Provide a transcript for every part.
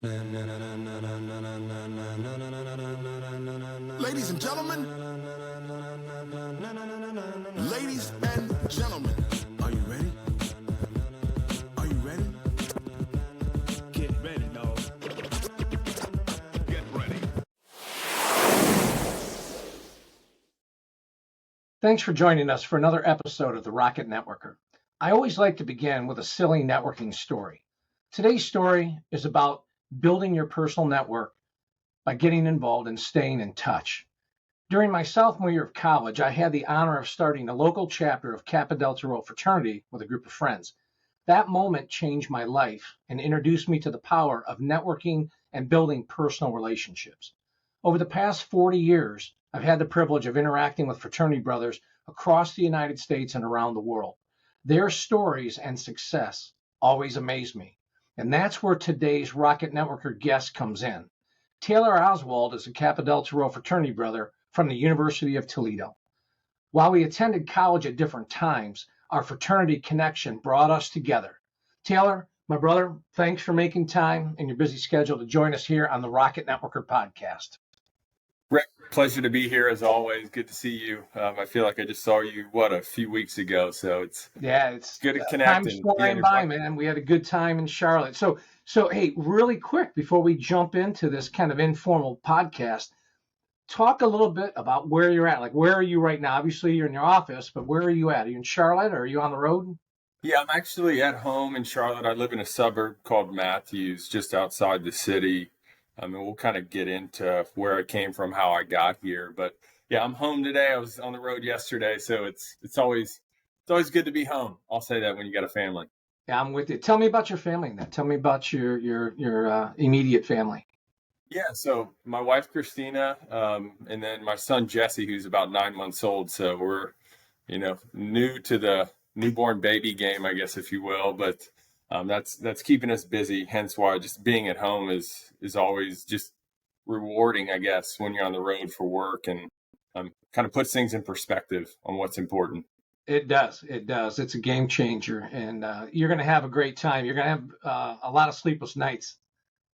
Ladies and gentlemen, ladies and gentlemen, are you ready? Are you ready? Get ready, dog. Get ready. Thanks for joining us for another episode of the Rocket Networker. I always like to begin with a silly networking story. Today's story is about building your personal network by getting involved and staying in touch. During my sophomore year of college, I had the honor of starting a local chapter of Kappa Delta Rho fraternity with a group of friends. That moment changed my life and introduced me to the power of networking and building personal relationships. Over the past 40 years, I've had the privilege of interacting with fraternity brothers across the United States and around the world. Their stories and success always amaze me. And that's where today's Rocket Networker guest comes in. Taylor Oswald is a Kappa Delta Rho fraternity brother from the University of Toledo. While we attended college at different times, our fraternity connection brought us together. Taylor, my brother, thanks for making time in your busy schedule to join us here on the Rocket Networker podcast. Rick, pleasure to be here as always. Good to see you. I feel like I just saw you, a few weeks ago. So it's good to connect. Time's flying by, man. We had a good time in Charlotte. So hey, really quick before we jump into this kind of informal podcast, talk a little bit about where you're at. Like, where are you right now? Obviously, you're in your office, but where are you at? Are you in Charlotte or are you on the road? Yeah, I'm actually at home in Charlotte. I live in a suburb called Matthews, just outside the city. And we'll kind of get into where I came from, how I got here. But yeah, I'm home today. I was on the road yesterday, so it's always good to be home. I'll say that when you got a family. Yeah, I'm with you. Tell me about your family now. Tell me about your immediate family. Yeah, so my wife Christina, and then my son Jesse, who's about 9 months old. So we're, new to the newborn baby game, I guess, if you will. But that's keeping us busy. Hence why just being at home is always just rewarding, I guess, when you're on the road for work, and kind of puts things in perspective on what's important. It does. It's a game changer, and you're going to have a great time. You're going to have a lot of sleepless nights,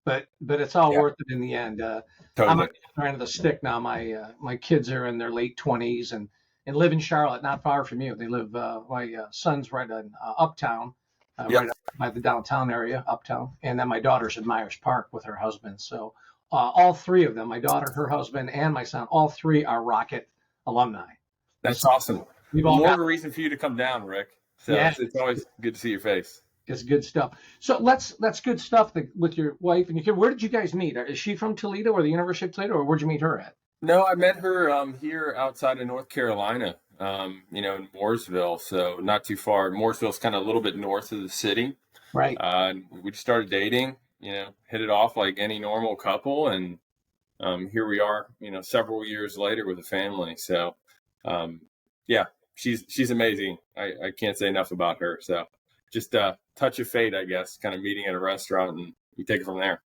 but it's all worth it in the end. Totally. I'm on the other end of the stick now. My kids are in their late 20s and live in Charlotte, not far from you. They live. My son's right in Uptown. Right up by the downtown area, Uptown. And then my daughter's in Myers Park with her husband. So all three of them, my daughter, her husband, and my son, all three are Rocket alumni. That's awesome. More of a reason for you to come down, Rick. So yeah. It's always good to see your face. It's good stuff. So that's good stuff with your wife and your kid. Where did you guys meet? Is she from Toledo or the University of Toledo, or where'd you meet her at? No, I met her here outside of North Carolina. In Mooresville, so not too far. Mooresville's kind of a little bit north of the city. Right. We just started dating, hit it off like any normal couple. And here we are, several years later with a family. So, yeah, she's amazing. I can't say enough about her. So just a touch of fate, I guess, kind of meeting at a restaurant, and you take it from there.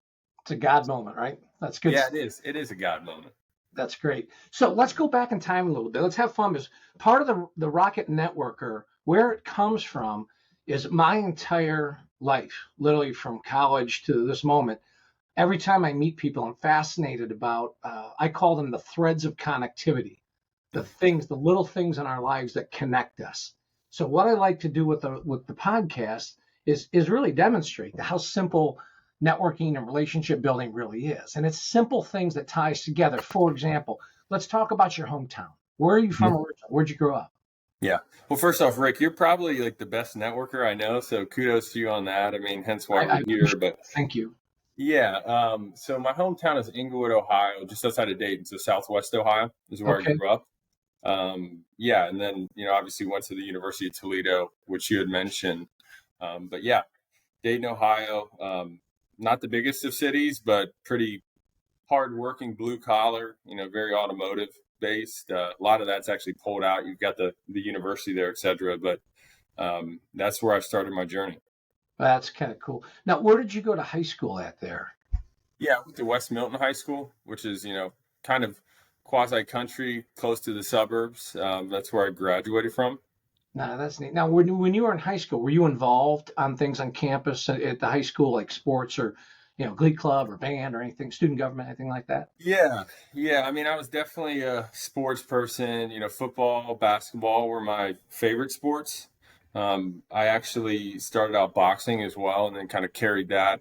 It's a God moment, right? That's good. Yeah, it is. It is a God moment. That's great. So let's go back in time a little bit. Let's have fun. Because part of the Rocket Networker, where it comes from, is my entire life, literally from college to this moment. Every time I meet people, I'm fascinated about, I call them the threads of connectivity, the little things in our lives that connect us. So what I like to do with the podcast is really demonstrate how simple networking and relationship building really is. And it's simple things that ties together. For example, let's talk about your hometown. Where are you from originally? Where'd you grow up? Yeah. Well, first off, Rick, you're probably like the best networker I know. So kudos to you on that. I mean, hence why we're here. But thank you. Yeah. So my hometown is Englewood, Ohio, just outside of Dayton. So Southwest Ohio is where I grew up. Yeah. And then, obviously went to the University of Toledo, which you had mentioned. But yeah, Dayton, Ohio, not the biggest of cities, but pretty hardworking, blue collar, very automotive based. A lot of that's actually pulled out. You've got the university there, et cetera. But that's where I started my journey. That's kind of cool. Now, where did you go to high school at there? Yeah, I went to West Milton High School, which is, kind of quasi-country, close to the suburbs. That's where I graduated from. No, that's neat. Now, when you were in high school, were you involved on things on campus at the high school, like sports or glee club or band or anything, student government, anything like that? Yeah. I mean, I was definitely a sports person. Football, basketball were my favorite sports. I actually started out boxing as well, and then kind of carried that,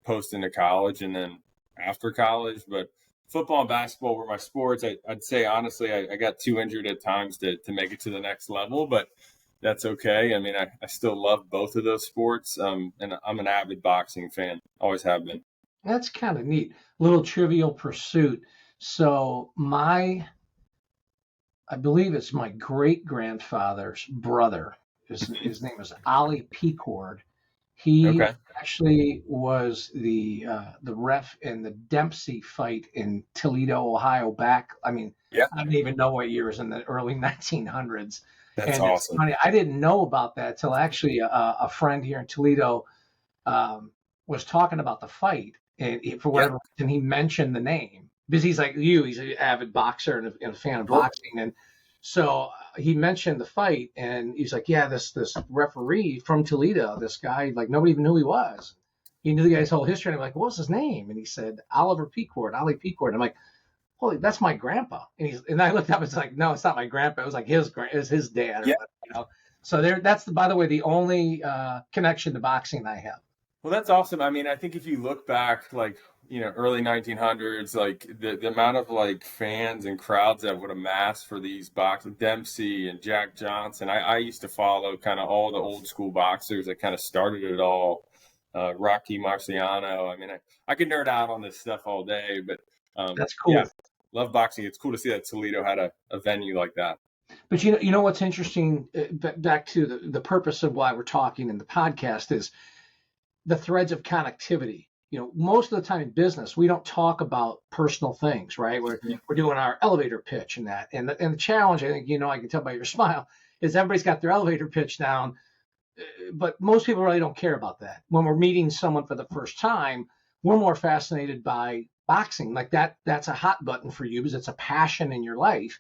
post into college and then after college. But football and basketball were my sports. I'd say honestly, I got too injured at times to make it to the next level, but that's okay. I mean, I still love both of those sports, and I'm an avid boxing fan. Always have been. That's kind of neat. Little trivial pursuit. So I believe it's my great grandfather's brother. His name is Ali Pecord. He Okay. actually was the ref in the Dempsey fight in Toledo, Ohio. Back, I mean, Yeah, I don't even know what years, in the early 1900s. that's And it's awesome. funny, I didn't know about that till actually a friend here in Toledo was talking about the fight, and for Yeah, whatever reason he mentioned the name because he's like you, he's an avid boxer and a fan of sure. boxing, and so he mentioned the fight, and he's like, yeah, this referee from Toledo, this guy, like nobody even knew who he was. He knew the guy's whole history, and I'm like, what was his name? And he said Oliver Pecord, Ali Pecord. I'm like, holy, that's my grandpa. And I looked up, it's like, no, it's not my grandpa. It was like it was his dad, or Yeah. whatever. So that's by the way, the only connection to boxing I have. Well, that's awesome. I mean, I think if you look back, like, early 1900s, like the amount of like fans and crowds that would amass for these boxing, Dempsey and Jack Johnson. I used to follow kind of all the old school boxers that kind of started it all. Rocky Marciano. I mean, I could nerd out on this stuff all day, but That's cool. yeah, love boxing. It's cool to see that Toledo had a venue like that. But you know what's interesting? Back to the purpose of why we're talking in the podcast is the threads of connectivity. Most of the time in business, we don't talk about personal things, right? We're doing our elevator pitch and that. And the challenge, I think, I can tell by your smile, is everybody's got their elevator pitch down, but most people really don't care about that. When we're meeting someone for the first time, we're more fascinated by boxing. Like that's a hot button for you because it's a passion in your life.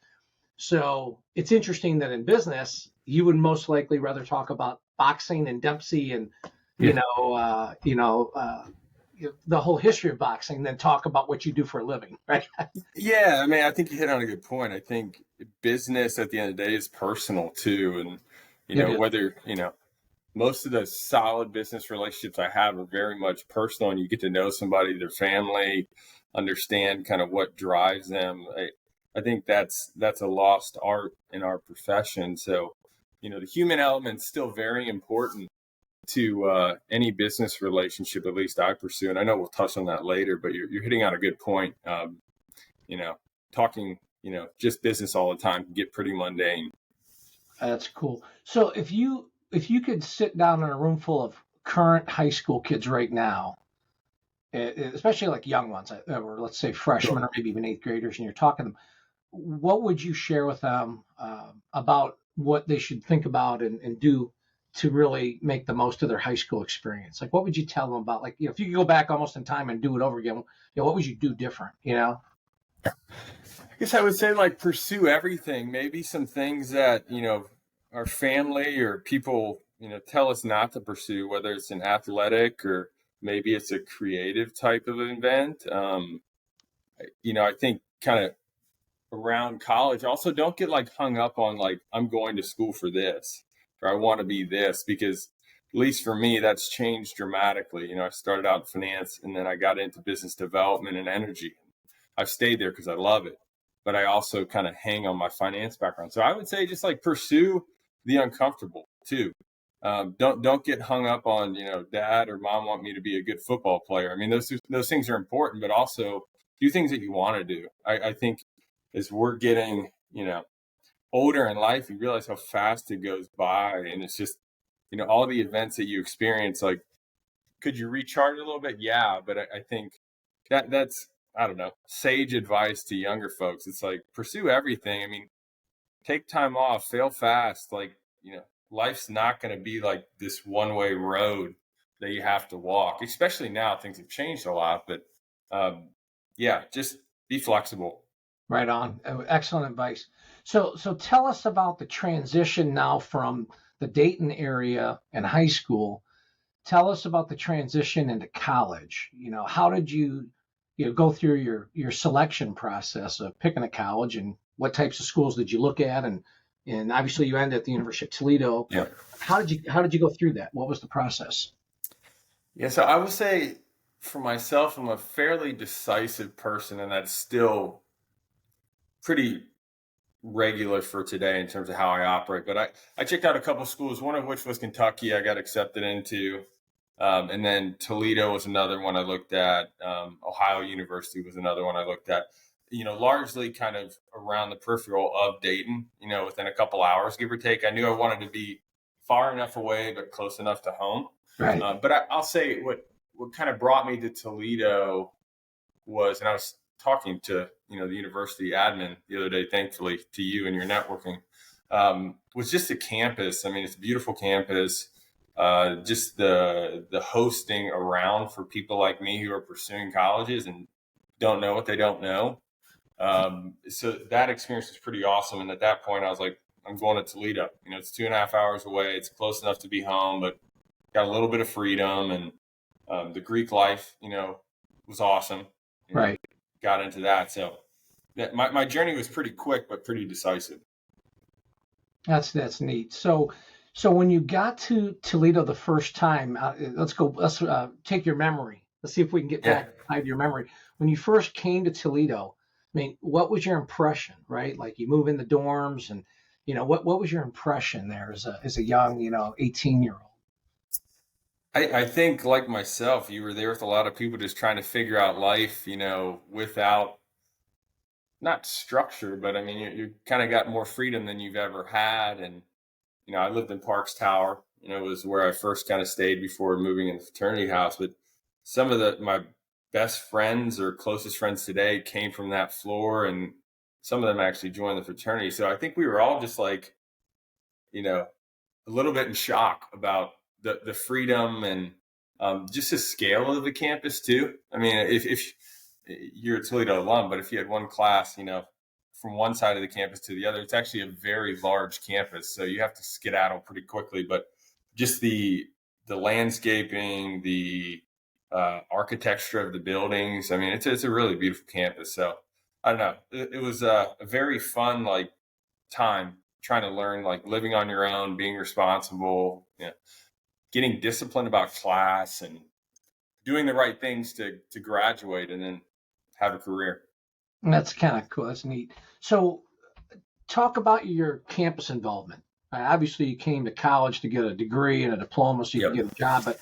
So it's interesting that in business, you would most likely rather talk about boxing and Dempsey and Yeah. the whole history of boxing than talk about what you do for a living, right? Yeah, I mean, I think you hit on a good point. I think business at the end of the day is personal too. And, It is. whether, most of the solid business relationships I have are very much personal, and you get to know somebody, their family, understand kind of what drives them. I think that's a lost art in our profession. So, the human element's still very important to any business relationship, at least I pursue. And I know we'll touch on that later, but you're hitting on a good point. Talking, just business all the time can get pretty mundane. That's cool. So if you could sit down in a room full of current high school kids right now, especially like young ones, or let's say freshmen or maybe even eighth graders, and you're talking to them, what would you share with them about what they should think about and do to really make the most of their high school experience? Like, what would you tell them about, like, if you could go back almost in time and do it over again, what would you do different, I guess I would say, like, pursue everything. Maybe some things that, our family or people, tell us not to pursue, whether it's an athletic or maybe it's a creative type of event. I think kind of around college, also don't get like hung up on like, I'm going to school for this, or I want to be this, because at least for me, that's changed dramatically. I started out in finance and then I got into business development and energy. I've stayed there because I love it, but I also kind of hang on my finance background. So I would say just like pursue the uncomfortable too. Don't get hung up on, dad or mom want me to be a good football player. I mean, those things are important, but also do things that you want to do. I think as we're getting, older in life, you realize how fast it goes by. And it's just, all the events that you experience, like, could you recharge a little bit? Yeah. But I think that's, I don't know, sage advice to younger folks. It's like, pursue everything. I mean, take time off, fail fast. Like, life's not going to be like this one-way road that you have to walk, especially now. Things have changed a lot, but yeah, just be flexible. Right on. Excellent advice. So tell us about the transition now from the Dayton area and high school tell us about the transition into college. How did you go through your selection process of picking a college, and what types of schools did you look at? And obviously you ended at the University of Toledo. Yeah. How did you go through that? What was the process? Yeah. So I would say for myself, I'm a fairly decisive person, and that's still pretty regular for today in terms of how I operate. But I checked out a couple schools, one of which was Kentucky, I got accepted into. And then Toledo was another one I looked at. Ohio University was another one I looked at. Largely kind of around the peripheral of Dayton, within a couple hours, give or take. I knew I wanted to be far enough away, but close enough to home. Right. But I'll say what kind of brought me to Toledo was, and I was talking to, the university admin the other day, thankfully to you and your networking, was just the campus. I mean, it's a beautiful campus. Just the hosting around for people like me who are pursuing colleges and don't know what they don't know. So that experience was pretty awesome. And at that point I was like, I'm going to Toledo. It's 2.5 hours away. It's close enough to be home, but got a little bit of freedom. And the Greek life, was awesome. Right. Got into that. So my journey was pretty quick, but pretty decisive. That's neat. So when you got to Toledo the first time, let's take your memory. Let's see if we can get back to your memory. When you first came to Toledo, I mean, what was your impression, right? Like you move in the dorms and, what was your impression there as a young, 18-year-old? I think like myself, you were there with a lot of people just trying to figure out life, without not structure, but I mean, you kind of got more freedom than you've ever had. And, I lived in Parks Tower, it was where I first kind of stayed before moving in the fraternity house. But some of my best friends or closest friends today came from that floor, and some of them actually joined the fraternity. So I think we were all just like, a little bit in shock about the freedom and just the scale of the campus too. I mean, if you're a Toledo alum, but if you had one class, from one side of the campus to the other, it's actually a very large campus. So you have to skedaddle pretty quickly, but just the landscaping, the architecture of the buildings. I mean, it's a really beautiful campus. So I don't know. It was a very fun, time trying to learn, living on your own, being responsible, getting disciplined about class and doing the right things to graduate and then have a career. That's kind of cool. That's neat. So talk about your campus involvement. Obviously you came to college to get a degree and a diploma so you could get a job, but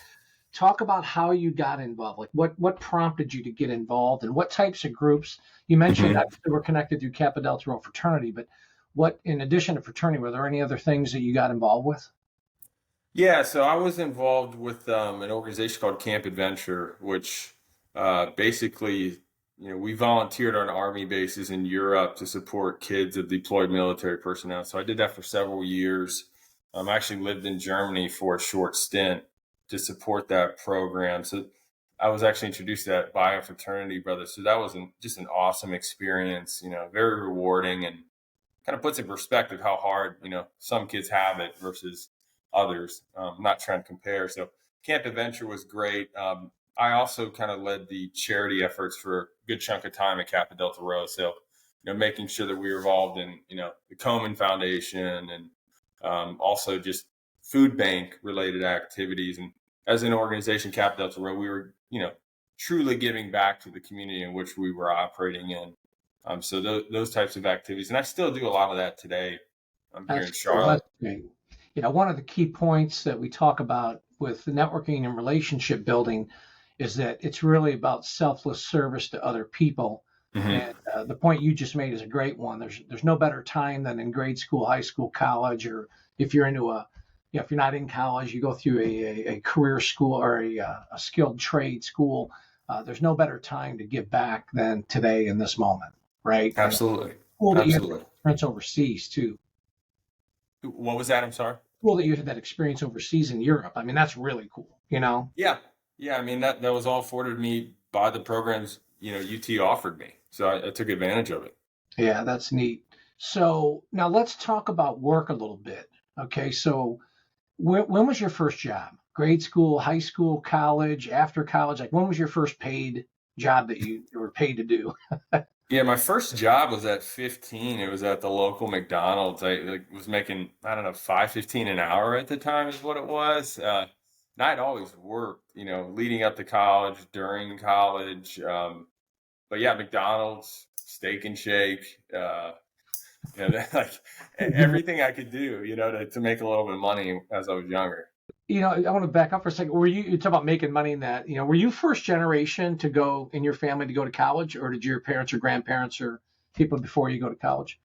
talk about how you got involved. Like what prompted you to get involved and what types of groups? You mentioned that they were connected through Kappa Delta Rho fraternity, but what, in addition to fraternity, were there any other things that you got involved with? Yeah, so I was involved with an organization called Camp Adventure, which basically, we volunteered on army bases in Europe to support kids of deployed military personnel. So I did that for several years. I actually lived in Germany for a short stint to support that program. So I was actually introduced to that by a fraternity brother. So that was just an awesome experience, very rewarding, and kind of puts in perspective how hard, some kids have it versus others. Not trying to compare. So Camp Adventure was great. I also kind of led the charity efforts for a good chunk of time at Kappa Delta Rho. So, making sure that we were involved in, the Komen Foundation and also just food bank related activities. And as an organization, Kappa Delta Rho, we were, truly giving back to the community in which we were operating in. So those types of activities. And I still do a lot of that today. I'm here in Charlotte. One of the key points that we talk about with networking and relationship building is that it's really about selfless service to other people. And the point you just made is a great one. There's no better time than in grade school, high school, college, or if you're into if you're not in college, you go through a career school or a skilled trade school. There's no better time to give back than today in this moment, right? Absolutely. Cool that you had that experience overseas too. What was that? I'm sorry. Cool that you had that experience overseas in Europe. I mean, that's really cool, Yeah. I mean, that was all afforded me by the programs, UT offered me. So I took advantage of it. Yeah, that's neat. So now let's talk about work a little bit. Okay. So when was your first job? grade school, high school, college, after college? Like, when was your first paid job that you were paid to do? Yeah, my first job was at 15. It was at the local McDonald's. I was making, I don't know, 5.15 an hour at the time is what it was. And I'd always worked, leading up to college, during college. But yeah, McDonald's, Steak and Shake, like everything I could do, to make a little bit of money as I was younger. I want to back up for a second. You talk about making money in that, were you first generation to go in your family to go to college, or did your parents or grandparents or people before you go to college?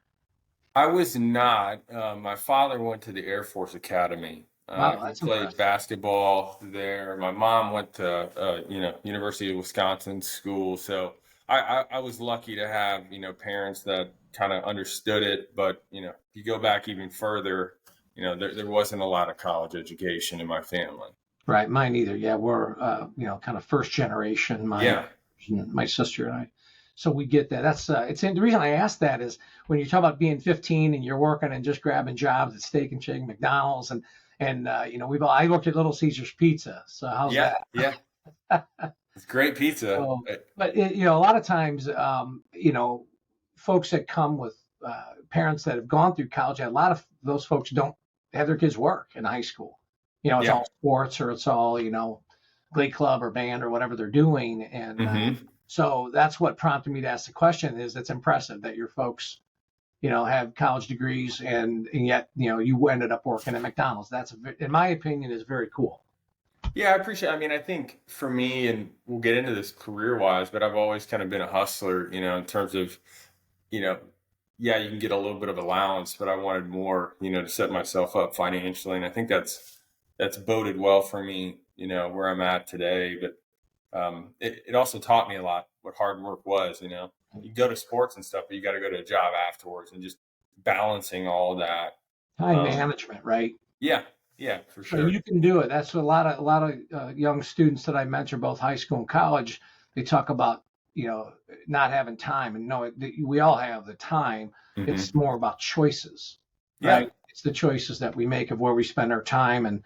I was not. My father went to the Air Force Academy. Wow, He that's played impressive. basketball there. My mom went to, University of Wisconsin school. So I was lucky to have, parents that kind of understood it. But, if you go back even further, there wasn't a lot of college education in my family. Right, mine either. Yeah, we're kind of first generation. Yeah. My sister and I. So we get that. That's the reason I asked that is when you talk about being 15 and you're working and just grabbing jobs at Steak and Shake, McDonald's, and I worked at Little Caesars Pizza. So how's Yeah. that? Yeah. It's great pizza. So, but a lot of times, folks that come with parents that have gone through college, a lot of those folks don't have their kids work in high school. It's Yeah. all sports, or it's all glee club or band or whatever they're doing, and so that's what prompted me to ask the question. Is it's impressive that your folks, have college degrees, and yet you ended up working at McDonald's. That's, in my opinion, is very cool. Yeah, I appreciate. I mean, I think for me, and we'll get into this career-wise, but I've always kind of been a hustler, in terms of, yeah, you can get a little bit of allowance, but I wanted more, to set myself up financially, and I think that's boded well for me, where I'm at today. But it also taught me a lot what hard work was. You go to sports and stuff, but you got to go to a job afterwards, and just balancing all that. Time management, right? Yeah, yeah, for So sure. you can do it. That's a lot of young students that I mentor, both high school and college. They talk about not having time, and no, we all have the time. Mhm. It's more about choices, Yeah. right? It's the choices that we make of where we spend our time, and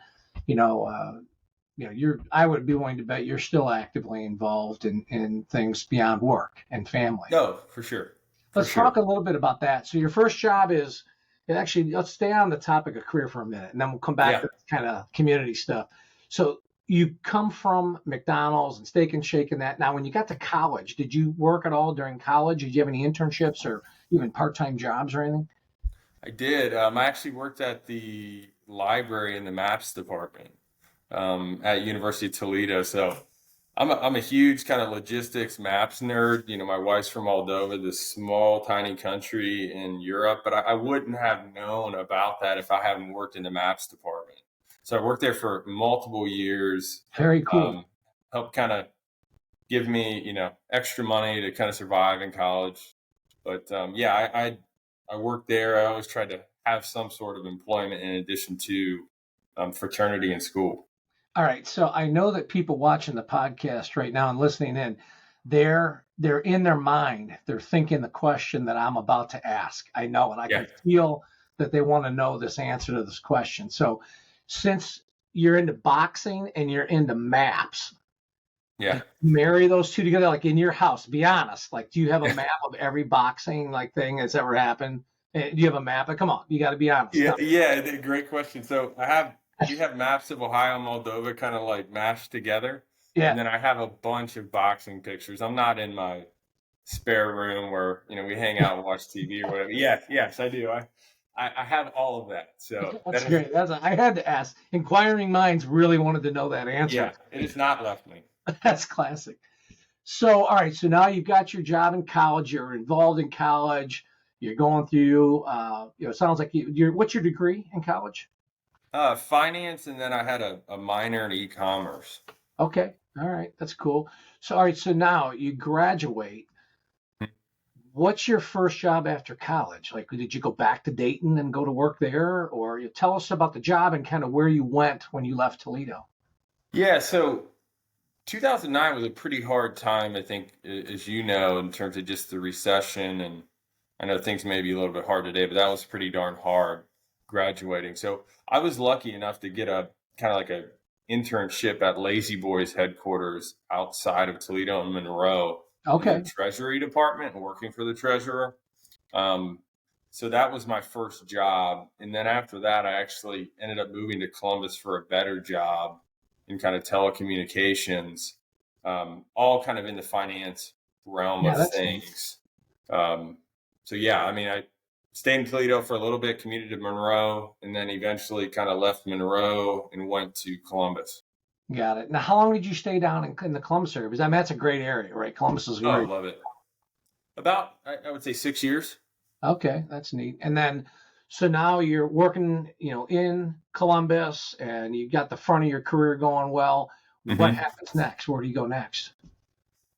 I would be willing to bet you're still actively involved in things beyond work and family. No, for sure. Let's talk a little bit about that. So your first job is, and actually, let's stay on the topic of career for a minute, and then we'll come back to kind of community stuff. So you come from McDonald's and Steak and Shake and that. Now, when you got to college, did you work at all during college? Did you have any internships or even part-time jobs or anything? I did. I actually worked at the library in the maps department at University of Toledo. So I'm a huge kind of logistics maps nerd. My wife's from Moldova, this small, tiny country in Europe, but I wouldn't have known about that if I hadn't worked in the maps department. So I worked there for multiple years. Very cool. Helped kind of give me, extra money to kind of survive in college. But yeah, I worked there. I always tried to have some sort of employment in addition to fraternity in school. All right. So I know that people watching the podcast right now and listening in, they're in their mind. They're thinking the question that I'm about to ask. I know, and I can feel that they want to know this answer to this question. So since you're into boxing and you're into maps, marry those two together, like in your house. Be honest. Like, do you have a map of every boxing thing that's ever happened? Do you have a map? Come on, you got to be honest. Yeah, great question. So you have maps of Ohio and Moldova kind of like mashed together. Yeah. And then I have a bunch of boxing pictures. I'm not in my spare room where, we hang out and watch TV or whatever. Yes, I do. I have all of that. So that's great. I had to ask. Inquiring minds really wanted to know that answer. Yeah, it has not left me. That's classic. So, all right. So now you've got your job in college. You're involved in college. You're going through, it sounds like what's your degree in college? Finance, and then I had a minor in e-commerce. Okay. All right. That's cool. So, all right. So now you graduate. What's your first job after college? Like, did you go back to Dayton and go to work there? Or you tell us about the job and kind of where you went when you left Toledo. Yeah. So 2009 was a pretty hard time, I think, as you know, in terms of just the recession. And I know things may be a little bit hard today, but that was pretty darn hard graduating. So I was lucky enough to get a kind of like a internship at Lazy Boy's headquarters outside of Toledo and Monroe in Okay. the Treasury Department, working for the treasurer. So that was my first job. And then after that, I actually ended up moving to Columbus for a better job in kind of telecommunications, all kind of in the finance realm Yeah, of that's neat. things. So yeah, I mean, I stayed in Toledo for a little bit, commuted to Monroe, and then eventually kind of left Monroe and went to Columbus. Got it. Now, how long did you stay down in the Columbus area? Because I mean, that's a great area, right? Columbus is Oh, great. love it. About, I would say 6 years. Okay, that's neat. And then, so now you're working, in Columbus, and you got the front of your career going well. What Mm-hmm. happens next? Where do you go next?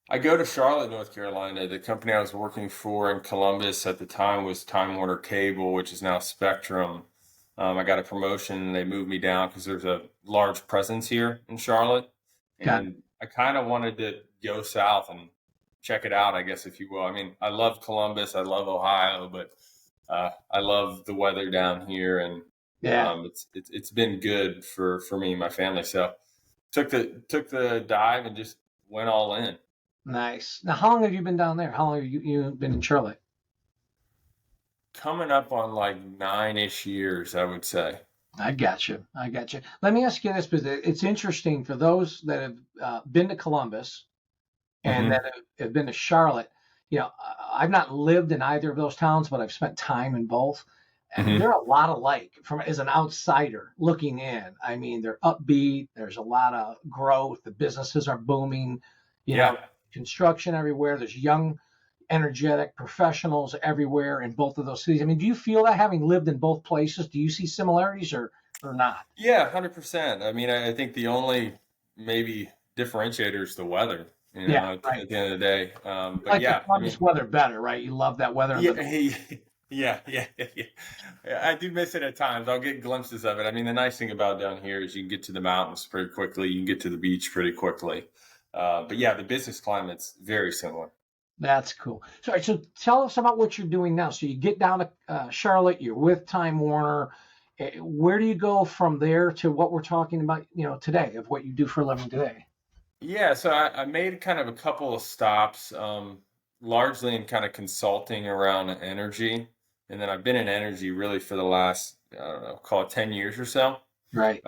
I go to Charlotte, North Carolina. The company I was working for in Columbus at the time was Time Warner Cable, which is now Spectrum. I got a promotion and they moved me down because there's a large presence here in Charlotte. Got it. And I kind of wanted to go south and check it out, I guess, if you will. I mean, I love Columbus, I love Ohio, but I love the weather down here, and Yeah, it's been good for me and my family. So took the dive and just went all in. nice. Now, how long have you been down there? How long have you been in Charlotte? Coming up on like 9-ish years, I would say. I got you. I got you. Let me ask you this, because it's interesting for those that have been to Columbus and Hmm. that have been to Charlotte. I've not lived in either of those towns, but I've spent time in both. And Hmm. they're a lot alike from as an outsider looking in. I mean, they're upbeat. There's a lot of growth. The businesses are booming. You know, Yeah. construction everywhere. There's young, energetic professionals everywhere in both of those cities. I mean, do you feel that having lived in both places? Do you see similarities or not? Yeah, 100%. I mean, I think the only maybe differentiator is the weather, Yeah, right. at the end of the day. You But like the yeah, I Columbus mean, weather better, right? You love that weather in yeah, the yeah. I do miss it at times. I'll get glimpses of it. I mean, the nice thing about down here is you can get to the mountains pretty quickly. You can get to the beach pretty quickly. But yeah, the business climate's very similar. That's cool. So, all right, so tell us about what you're doing now. So you get down to Charlotte, you're with Time Warner. Where do you go from there to what we're talking about, today, of what you do for a living today? Yeah, so I made kind of a couple of stops, largely in kind of consulting around energy. And then I've been in energy really for the last, I don't know, call it 10 years or so. Right.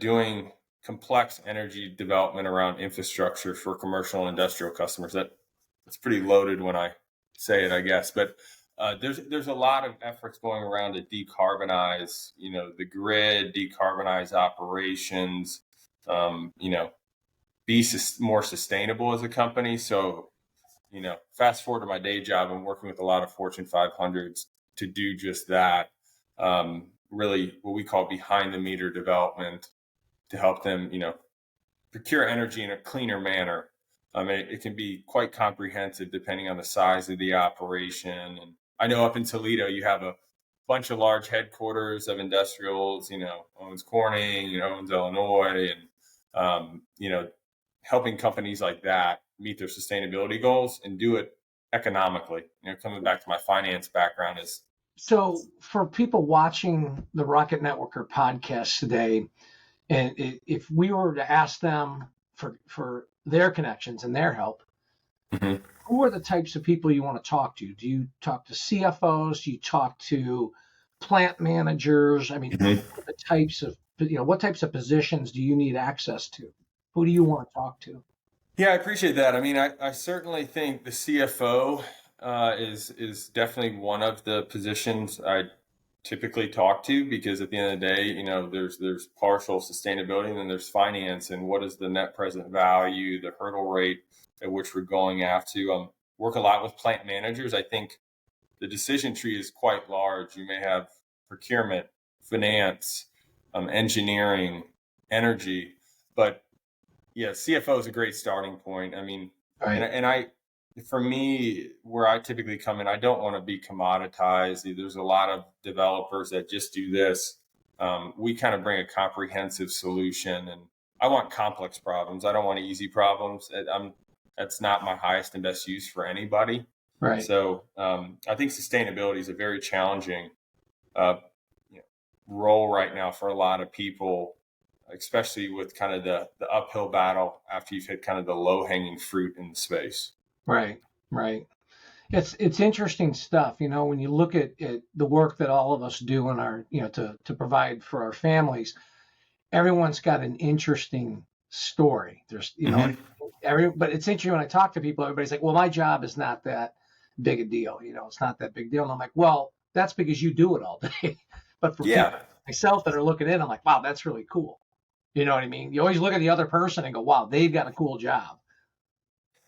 Doing complex energy development around infrastructure for commercial and industrial customers. That's pretty loaded when I say it, I guess. But there's a lot of efforts going around to decarbonize, the grid, decarbonize operations, um, you know, be more sustainable as a company. So, fast forward to my day job, I'm working with a lot of Fortune 500s to do just that. Really, what we call behind the meter development to help them, procure energy in a cleaner manner. I mean, it can be quite comprehensive depending on the size of the operation. And I know up in Toledo, you have a bunch of large headquarters of industrials, Owens Corning, Owens Illinois, and, helping companies like that meet their sustainability goals and do it economically. Coming back to my finance background is. So for people watching the Rocket Networker podcast today, and if we were to ask them for their connections and their help, Mhm. who are the types of people you want to talk to? Do you talk to CFOs? Do you talk to plant managers? I mean, who Mhm. are the types of, what types of positions do you need access to? Who do you want to talk to? Yeah, I appreciate that. I mean, I certainly think the CFO is definitely one of the positions I typically talk to, because at the end of the day, there's partial sustainability and then there's finance, and what is the net present value, the hurdle rate at which we're going after. Work a lot with plant managers. I think the decision tree is quite large. You may have procurement, finance, engineering, energy, but yeah, CFO is a great starting point. I mean, and Right. and I, for me, where I typically come in, I don't want to be commoditized. There's a lot of developers that just do this. We kind of bring a comprehensive solution, and I want complex problems. I don't want easy problems. That's not my highest and best use for anybody. Right. So I think sustainability is a very challenging uh, role right now for a lot of people. especially with kind of the uphill battle after you've hit kind of the low hanging fruit in the space. Right, right. It's interesting stuff, when you look at the work that all of us do in our, to provide for our families. Everyone's got an interesting story. There's, but it's interesting when I talk to people, everybody's like, well, my job is not that big a deal. It's not that big deal. And I'm like, well, that's because you do it all day. But for people Yeah. like myself that are looking in, I'm like, wow, that's really cool. You know what I mean? You always look at the other person and go, wow, they've got a cool job.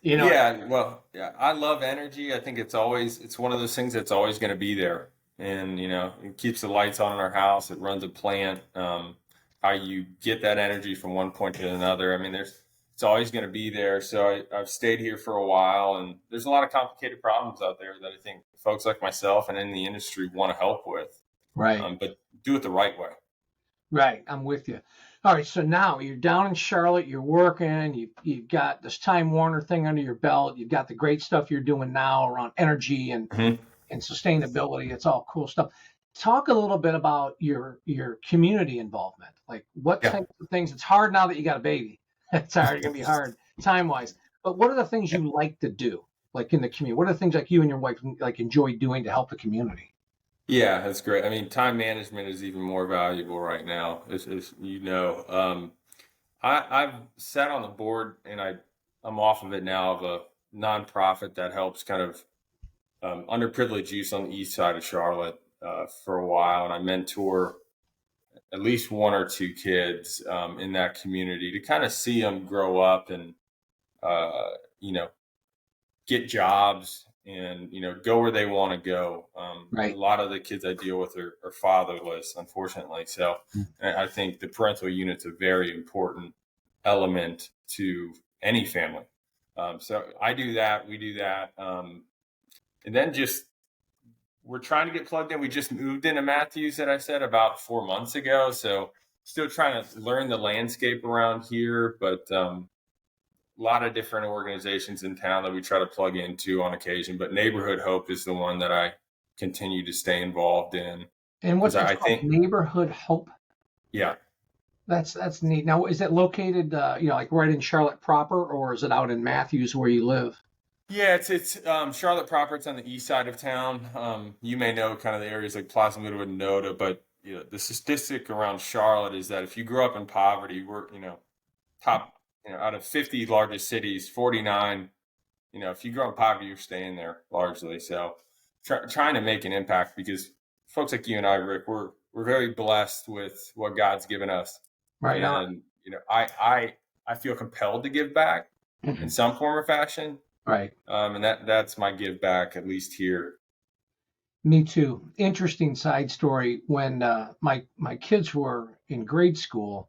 Yeah, well, yeah, I love energy. I think it's one of those things that's always going to be there. And, it keeps the lights on in our house. It runs a plant. How you get that energy from one point to another. I mean, it's always going to be there. So I've stayed here for a while, and there's a lot of complicated problems out there that I think folks like myself and in the industry want to help with. Right. But do it the right way. Right. I'm with you. All right. So now you're down in Charlotte, you're working, you've got this Time Warner thing under your belt. You've got the great stuff you're doing now around energy and sustainability. It's all cool stuff. Talk a little bit about your community involvement. Like what types of things? It's hard now that you got a baby. It's already going to be hard time wise. But what are the things you like to do, like in the community? What are the things like you and your wife like enjoy doing to help the community? Yeah, that's great. I mean, time management is even more valuable right now, as you know. I've sat on the board, and I'm off of it now, of a nonprofit that helps kind of underprivileged youth on the east side of Charlotte for a while, and I mentor at least one or two kids in that community to kind of see them grow up and you know get jobs and go where they want to go. Right. A lot of the kids I deal with are fatherless, unfortunately. So I think the parental unit's a very important element to any family. So I do that. We do that. And then we're trying to get plugged in. We just moved into Matthews, that I said, about 4 months ago. So still trying to learn the landscape around here, but a lot of different organizations in town that we try to plug into on occasion. But Neighborhood Hope is the one that I continue to stay involved in. And what's it called? Neighborhood Hope? Yeah. That's neat. Now, is it located, like right in Charlotte proper, or is it out in Matthews where you live? Yeah, it's Charlotte proper. It's on the east side of town. You may know kind of the areas like Plaza Midwood and Noda, but the statistic around Charlotte is that if you grow up in poverty, we're top out of 50 largest cities, 49. If you grow in poverty, you're staying there largely. So trying to make an impact, because folks like you and I, Rick, we're very blessed with what God's given us. Right. And I feel compelled to give back in some form or fashion. Right. And that's my give back, at least here. Me too. Interesting side story. When my kids were in grade school,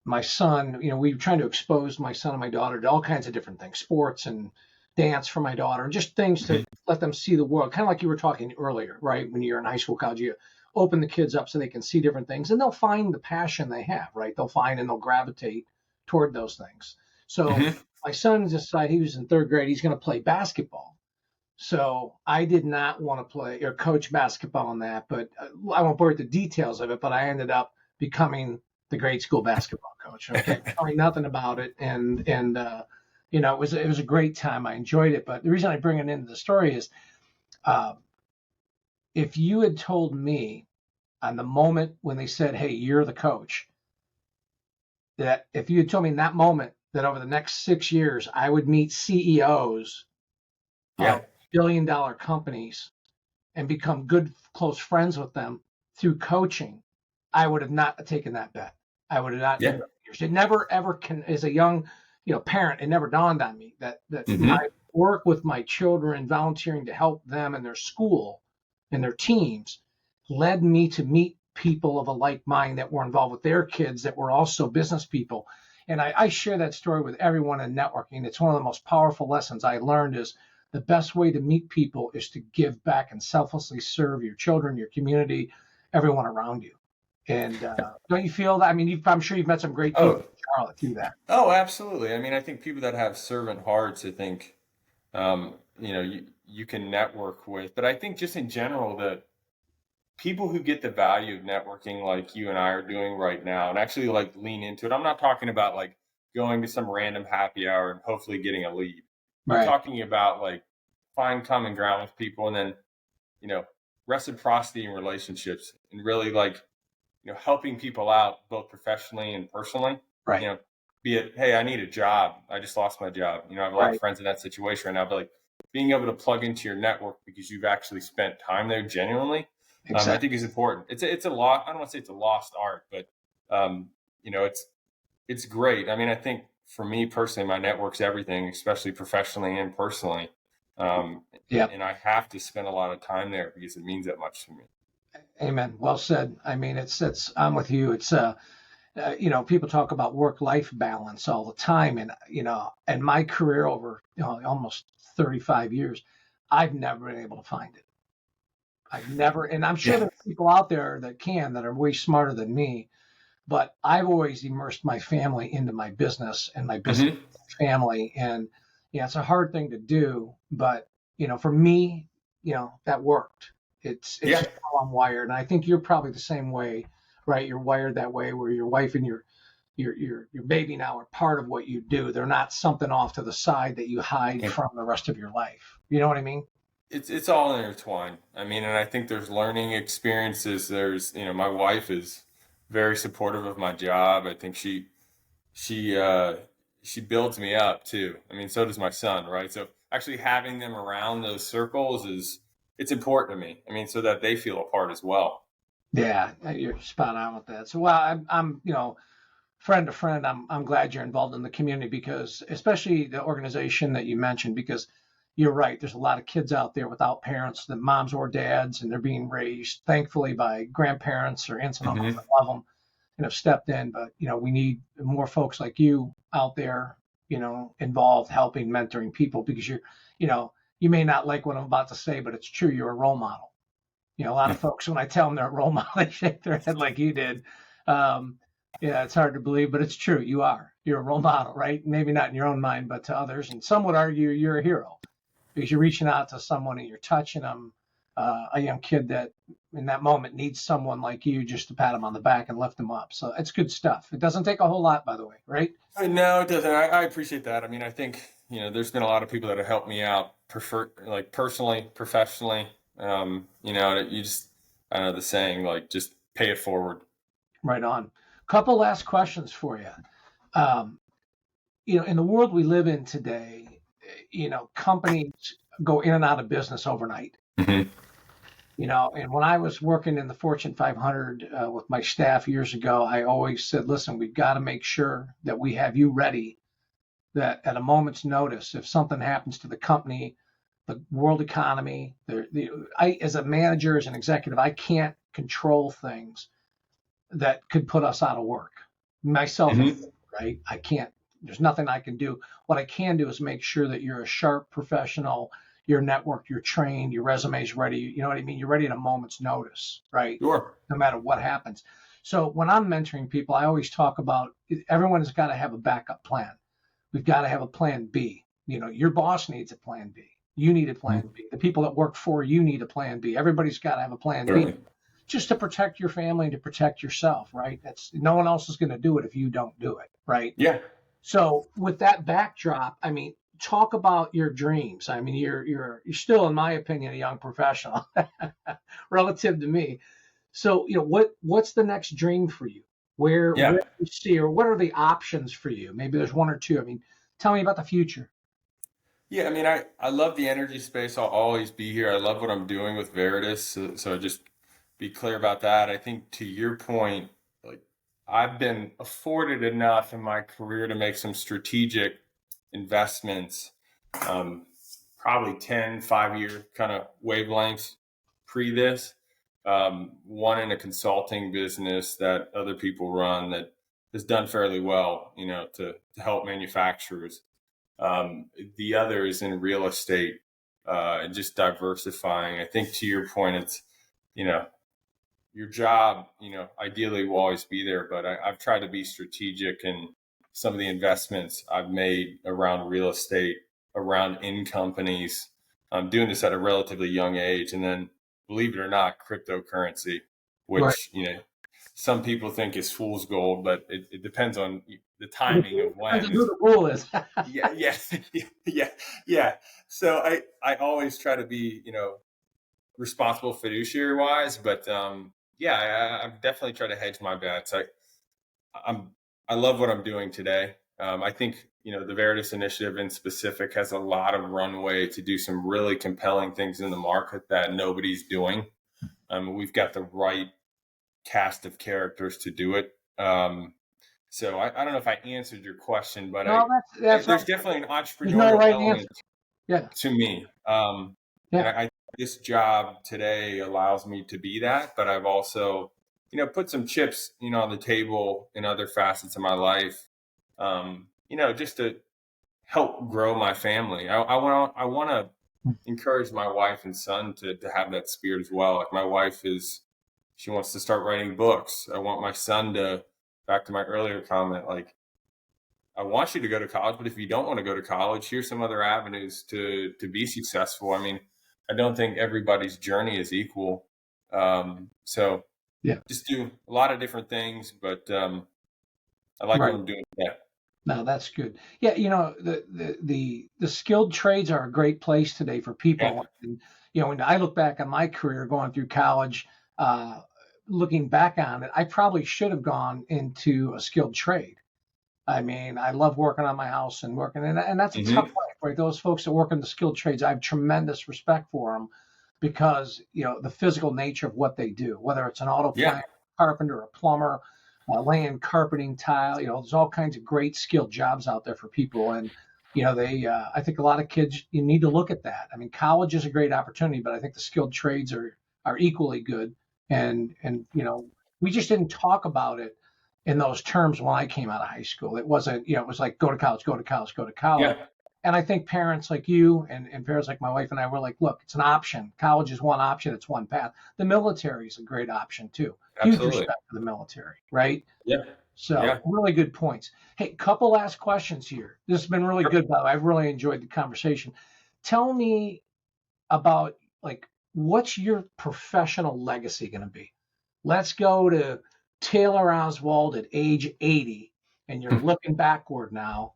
my son, we were trying to expose my son and my daughter to all kinds of different things, sports and dance for my daughter, and just things to let them see the world. Kind of like you were talking earlier, right? When you're in high school, college, you open the kids up so they can see different things, and they'll find the passion they have, right? They'll find and they'll gravitate toward those things. So my son decided, he was in third grade, he's going to play basketball. So I did not want to play or coach basketball on that, but I won't bore you with the details of it, but I ended up becoming the grade school basketball coach. Okay, knowing nothing about it, and it was a great time. I enjoyed it, but the reason I bring it into the story is, if you had told me on the moment when they said, "Hey, you're the coach," that if you had told me in that moment that over the next 6 years I would meet CEOs of billion-dollar companies and become good, close friends with them through coaching, I would have not taken that bet. I would have not. Yeah. It never ever can, as a young, parent, it never dawned on me that my work with my children, volunteering to help them in their school and their teams, led me to meet people of a like mind that were involved with their kids that were also business people. And I share that story with everyone in networking. It's one of the most powerful lessons I learned is the best way to meet people is to give back and selflessly serve your children, your community, everyone around you. And don't you feel that? I mean, I'm sure you've met some great people in Charlotte through that. Oh, absolutely. I mean, I think people that have servant hearts, I think, you can network with. But I think just in general that people who get the value of networking like you and I are doing right now and actually like lean into it. I'm not talking about like going to some random happy hour and hopefully getting a lead. I'm Right. talking about like find common ground with people and then, you know, reciprocity in relationships and really like, you know, helping people out both professionally and personally. You Right. know, be it, hey, I need a job. I just lost my job. You know, I have a lot of Right. friends in that situation right now, but like being able to plug into your network because you've actually spent time there genuinely, I Exactly. think is important. It's a lot. I don't want to say it's a lost art, but you know, it's great. I mean, I think for me personally, my network's everything, especially professionally and personally. Um, Yeah. and I have to spend a lot of time there because it means that much to me. Amen. Well said. I mean, I'm with you. People talk about work-life balance all the time, and in my career over almost 35 years, I've never been able to find it. I've never, and I'm sure Yeah. there are people out there that are way smarter than me, but I've always immersed my family into my business and my business Hmm. family, and yeah, it's a hard thing to do, but for me, that worked. It's Yeah. just how I'm wired, and I think you're probably the same way, right? You're wired that way, where your wife and your baby now are part of what you do. They're not something off to the side that you hide from the rest of your life. You know what I mean? It's all intertwined. I mean, and I think there's learning experiences. There's, you know, my wife is very supportive of my job. I think she uh she builds me up too. I mean, so does my son, right? So actually having them around those circles is it's important to me. I mean, so that they feel a part as well. Yeah, you're spot on with that. So, well, I'm friend to friend, I'm glad you're involved in the community because, especially the organization that you mentioned, because you're right. There's a lot of kids out there without parents, the moms or dads, and they're being raised, thankfully, by grandparents or aunts and uncles Hmm. that love them and have stepped in. But we need more folks like you out there, involved, helping, mentoring people because you know, you may not like what I'm about to say, but it's true. You're a role model. A lot of folks, when I tell them they're a role model, they shake their head like you did. Um, yeah, it's hard to believe, but it's true. You are. You're a role model, right? Maybe not in your own mind, but to others. And some would argue you're a hero because you're reaching out to someone and you're touching them, a young kid that in that moment needs someone like you just to pat him on the back and lift him up. So it's good stuff. It doesn't take a whole lot, by the way, right? No, it doesn't. I appreciate that. I mean, I think, you know, there's been a lot of people that have helped me out, prefer like personally, professionally. You know, you just, I know the saying, like, just pay it forward. Right on. Couple last questions for you. Um, in the world we live in today, companies go in and out of business overnight. Hmm. And when I was working in the Fortune 500 with my staff years ago, I always said, listen, we've got to make sure that we have you ready, that at a moment's notice, if something happens to the company, the world economy, as a manager, as an executive, I can't control things that could put us out of work, myself included, Hmm. right? I can't, there's nothing I can do. What I can do is make sure that you're a sharp professional, you're networked, you're trained, your resume's ready. You know what I mean? You're ready at a moment's notice, right? Sure. No matter what happens. So when I'm mentoring people, I always talk about everyone has got to have a backup plan. We've got to have a plan B. Your boss needs a plan B. You need a plan Mhm. B. The people that work for you need a plan B. Everybody's got to have a plan B Certainly. just to protect your family and to protect yourself, right? That's no one else is going to do it if you don't do it, right? Yeah. So with that backdrop, I mean, talk about your dreams. I mean, you're still, in my opinion, a young professional relative to me. So, what's the next dream for you? Where Yeah. do you see, or what are the options for you? Maybe there's one or two. I mean, tell me about the future. Yeah. I mean, I love the energy space. I'll always be here. I love what I'm doing with Viridis. So just be clear about that. I think to your point, like I've been afforded enough in my career to make some strategic investments, um, probably 10, 5 year kind of wavelengths pre this. One in a consulting business that other people run that has done fairly well, you know, to help manufacturers. The other is in real estate, and just diversifying. I think to your point, it's, you know, your job, you know, ideally will always be there, but I've tried to be strategic in some of the investments I've made around real estate, around in companies. I'm doing this at a relatively young age. And then believe it or not, cryptocurrency, Right. which, some people think is fool's gold, but it depends on the timing of Depends when on who is. the bull is. Yeah, yeah, yeah, yeah. So I always try to be, responsible fiduciary wise, but yeah, I've definitely tried to hedge my bets. I'm I love what I'm doing today. I think the Viridis Initiative in specific has a lot of runway to do some really compelling things in the market that nobody's doing. We've got the right cast of characters to do it. So I don't know if I answered your question, but No, that's there's right. definitely an There's no entrepreneurial right answer. element Yeah. to me. And Yeah. this job today allows me to be that, but I've also, put some chips, on the table in other facets of my life, just to help grow my family. I want to encourage my wife and son to have that spirit as well. Like my wife she wants to start writing books. I want my son back to my earlier comment, like, I want you to go to college, but if you don't want to go to college, here's some other avenues to be successful. I mean, I don't think everybody's journey is equal. So Yeah. just do a lot of different things, but I like what Right. I'm doing today. No, that's good. Yeah, the skilled trades are a great place today for Yeah. people. And when I look back on my career going through college, uh, looking back on it, I probably should have gone into a skilled trade. I mean, I love working on my house and working, and that's a tough Mm-hmm. life, right? Those folks that work in the skilled trades, I have tremendous respect for them because the physical nature of what they do, whether it's an auto Yeah. plant carpenter, a plumber, laying carpeting tile, there's all kinds of great skilled jobs out there for people, and they, I think a lot of kids, you need to look at that. I mean, college is a great opportunity, but I think the skilled trades are equally good, and we just didn't talk about it in those terms when I came out of high school. It wasn't, it was like go to college, go to college, go to college. Yeah. And I think parents like you and parents like my wife and I were like, look, it's an option. College is one option, it's one path. The military is a great option too. Huge Absolutely. respect for the military, right? Yeah. So Yeah. really good points. Hey, couple last questions here. This has been really Sure. good, though. I've really enjoyed the conversation. Tell me about like what's your professional legacy going to be? Let's go to Taylor Oswald at age 80, and you're looking backward now.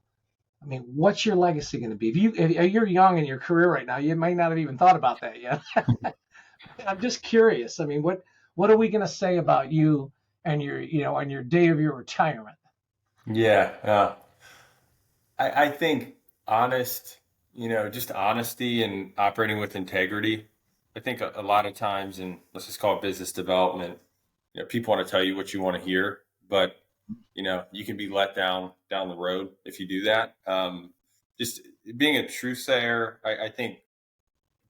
I mean, what's your legacy going to be? If you're young in your career right now, you might not have even thought about that yet. I'm just curious. I mean, what are we going to say about you and on your day of your retirement? Yeah. I think just honesty and operating with integrity. I think a lot of times in, let's just call it business development, people want to tell you what you want to hear, but you can be let down the road if you do that. Just being a truth sayer, I think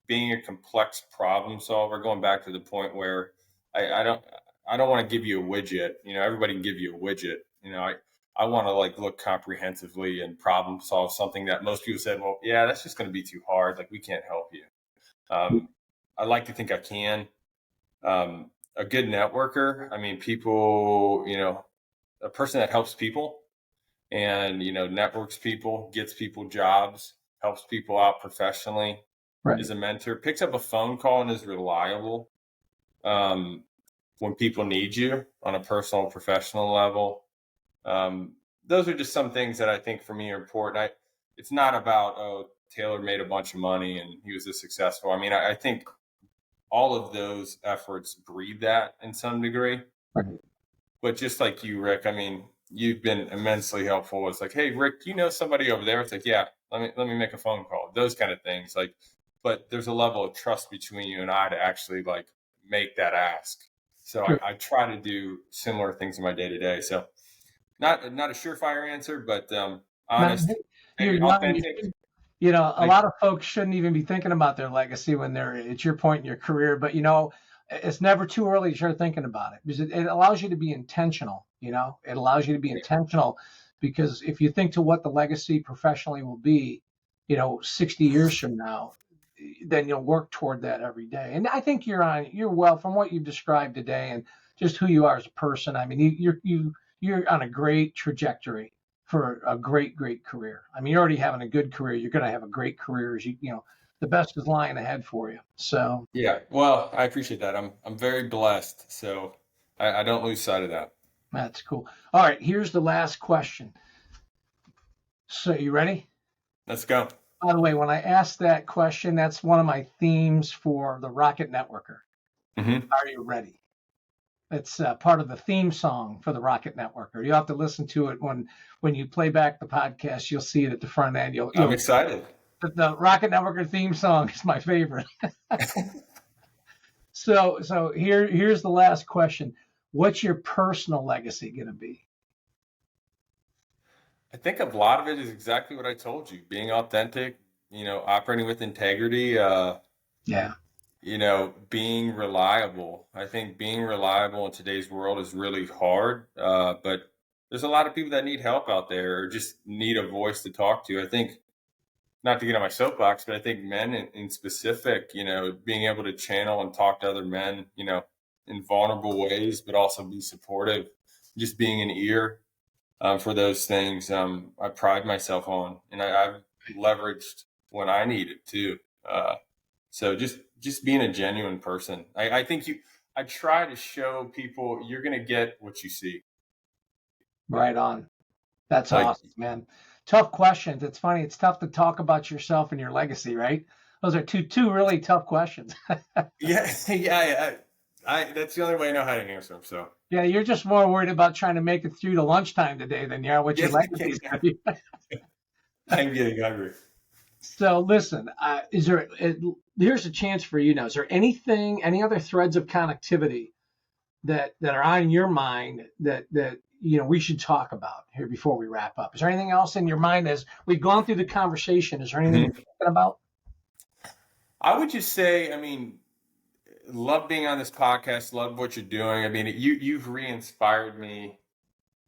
being a complex problem solver, going back to the point where I don't want to give you a widget. Everybody can give you a widget. I want to like look comprehensively and problem solve something that most people said, well, yeah, that's just going to be too hard. Like we can't help you. I like to think I can. A good networker, I mean, people, a person that helps people and, networks people, gets people jobs, helps people out professionally, Right. is a mentor, picks up a phone call and is reliable um, when people need you on a personal, professional level. Those are just some things that I think for me are important. It's not about, oh, Taylor made a bunch of money and he was this successful. I mean, I think all of those efforts breed that in some degree. Right. But just like you, Rick, I mean, you've been immensely helpful. It's like, hey, Rick, do you know somebody over there? It's like, yeah, let me make a phone call. Those kind of things. Like, but there's a level of trust between you and I to actually like make that ask. So Sure. I try to do similar things in my day to day. So not a surefire answer, but Now, honest, you're maybe young. authentic. A lot of folks shouldn't even be thinking about their legacy when they're at your point in your career. But it's never too early to start thinking about it because it allows you to be intentional. It allows you to be intentional because if you think to what the legacy professionally will be, 60 years from now, then you'll work toward that every day. And I think you're well from what you've described today and just who you are as a person. I mean, you're on a great trajectory for a great career. I mean, you're already having a good career. You're going to have a great career as the best is lying ahead for you. So Yeah, well, I appreciate that. I'm very blessed, so I don't lose sight of that. that's cool. All right, here's the last question. So you ready? Let's go. By the way, when I asked that question, that's one of my themes for the Rocket Networker. Mm-hmm. Are you ready? It's part of the theme song for the Rocket Networker. You have to listen to it when you play back the podcast. You'll see it at the front end. I'm excited. The Rocket Networker theme song is my favorite. So here's the last question. What's your personal legacy going to be? I think a lot of it is exactly what I told you, being authentic, operating with integrity, Yeah. being reliable. I think being reliable in today's world is really hard, but there's a lot of people that need help out there or just need a voice to talk to. I think, not to get on my soapbox, but I think men in specific, being able to channel and talk to other men, in vulnerable ways, but also be supportive, just being an ear for those things. I pride myself on, and I've leveraged when I need it too. So just being a genuine person. I think I try to show people you're going to get what you see. Right on. That's Like, awesome, man. Tough questions. It's funny. It's tough to talk about yourself and your legacy, right? Those are two really tough questions. yeah, yeah. That's the only way I know how to answer them. So Yeah, you're just more worried about trying to make it through to lunchtime today than you are what your yeah, legacy is going to be. I'm getting hungry. So listen, here's a chance for you now. Is there any other threads of connectivity that are on your mind that we should talk about here before we wrap up? Is there anything else in your mind as we've gone through the conversation? Is there anything you're thinking about? I would just say, love being on this podcast. Love what you're doing. You've re-inspired me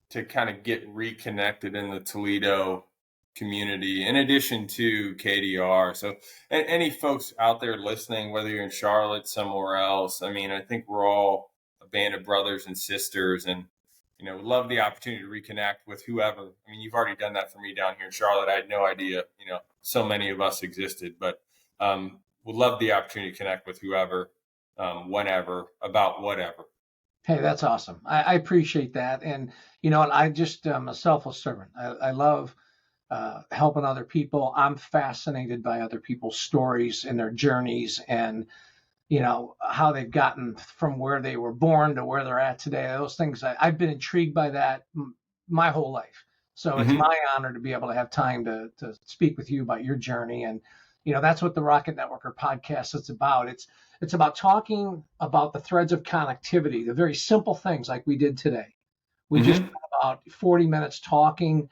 to kind of get reconnected in the Toledo community, in addition to KDR. So, any folks out there listening, whether you're in Charlotte, somewhere else, I think we're all a band of brothers and sisters, and love the opportunity to reconnect with whoever. You've already done that for me down here in Charlotte. I had no idea, so many of us existed, but would love the opportunity to connect with whoever, whenever, about whatever. Hey, that's awesome. I appreciate that. And I just am a selfless servant. I love helping other people. I'm fascinated by other people's stories and their journeys, and how they've gotten from where they were born to where they're at today. Those things I've been intrigued by that my whole life. So it's my honor to be able to have time to speak with you about your journey. And that's what the Rocket Networker podcast is about. It's about talking about the threads of connectivity, the very simple things like we did today. We just spent about 40 minutes talking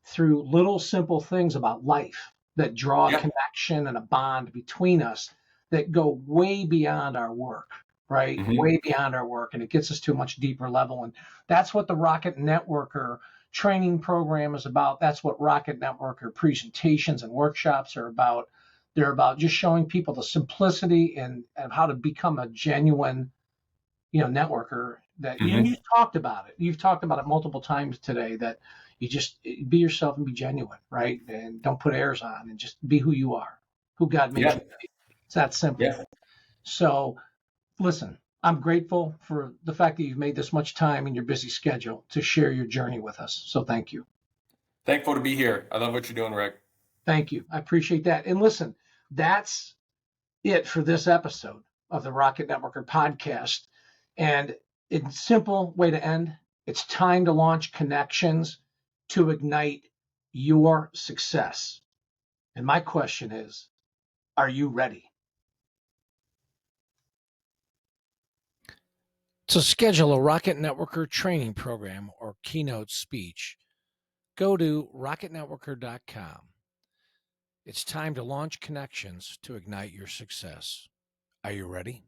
through little simple things about life that draw a connection and a bond between us that go way beyond our work, right? Way beyond our work. And it gets us to a much deeper level. And that's what the Rocket Networker training program is about. That's what Rocket Networker presentations and workshops are about. They're about just showing people the simplicity and how to become a genuine, networker. That you talked about it. You've talked about it multiple times today. That you just be yourself and be genuine, right? And don't put airs on, and just be who you are, who God made you to be. It's that simple. Yeah. So, listen, I'm grateful for the fact that you've made this much time in your busy schedule to share your journey with us. So, thank you. Thankful to be here. I love what you're doing, Rick. Thank you. I appreciate that. And listen, that's it for this episode of the Rocket Networker podcast. And in simple way to end, it's time to launch connections to ignite your success. And my question is, are you ready? To schedule a Rocket Networker training program or keynote speech, go to rocketnetworker.com. It's time to launch connections to ignite your success. Are you ready?